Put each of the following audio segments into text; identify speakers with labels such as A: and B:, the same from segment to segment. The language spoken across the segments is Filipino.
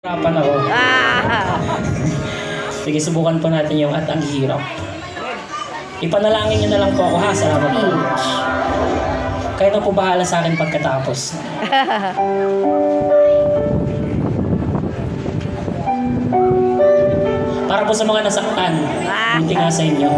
A: Hirapan ako. Sige, subukan po natin yung at ang hirap. Ipanalangin niyo na lang po ako ha. Salamat po. Kayo na po bahala sa akin pagkatapos. Para po sa mga nasaktan. Buti nga sa inyo.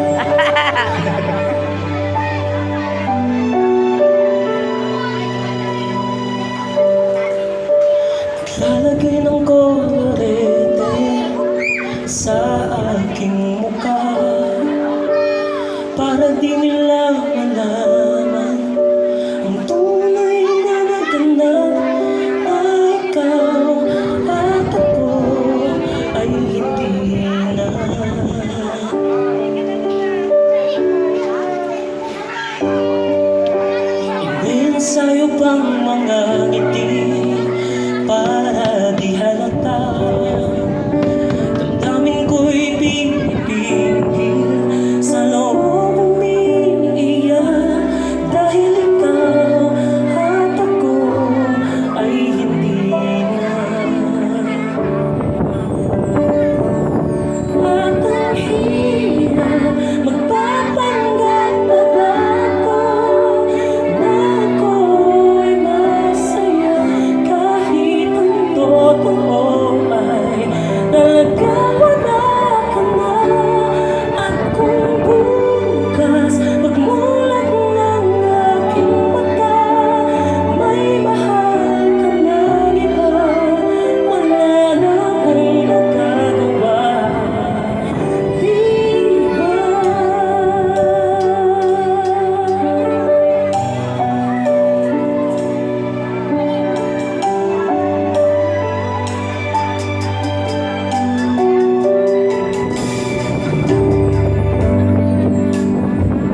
A: Lalagay ng kolorete sa aking mukha para di nila malaman ang tunay na naganap. Ikaw at ako ay hindi na. Imensayo pang mga ngiti para di halata. Damdamin ko'y pinipigil sa loob umiiyak dahil ikaw at ako ay hindi na. At ang hirap magpapanggap na ako na ako'y masaya kahit ang totoo ay talagang wala ka na. At kung bukas pagmulat ng aking mata may mahal ka ng iba, wala na akong magagawa, di ba?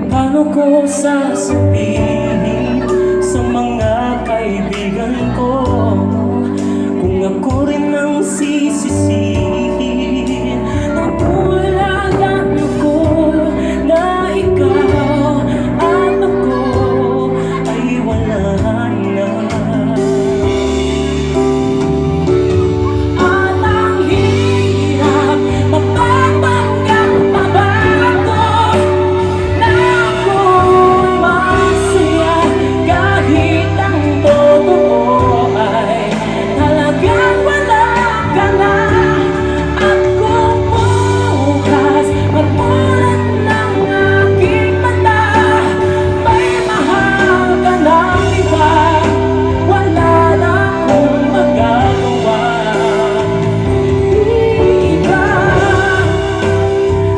A: Paano ko sasabihin sa mga kaibigan ko kung ako rin ang sisisihin? Napulagan ako na ikaw at ako ay wala na. At ang hirap mapapanggap pa ba ako na ako'y masaya kahit ang totoo ay talagang wala ka na. At kung bukas magmulat ng aking mata may mahal ka ng iba, wala na akong magagawa, di ba?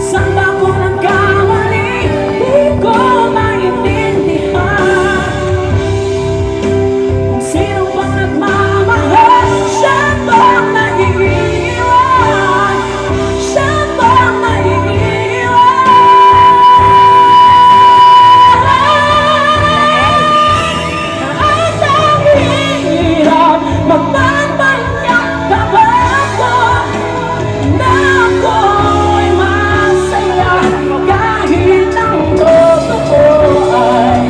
A: Saan ba ako nagkamali? Di ko maintindihan kung sino bang nagmamahal. Siya bang naiiwan? Siya bang naiiwan? At ang hirap magpapanggap pa ba ako na ako'y masaya kahit ang totoo ay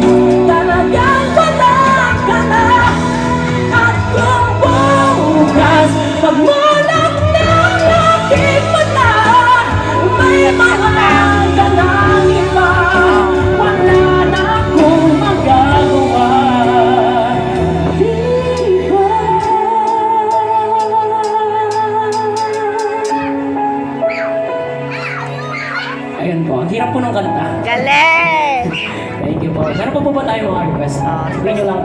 A: talagang wala ka na. At kung bukas pagmulat ng aking mata may mahal ka ng iba, wala na akong magagawa, di ba? Ayun po, ang hirap po ng kanta.
B: Galing!
A: Thank you po. Meron pa po ba tayo mga request? Sabihin nyo lang.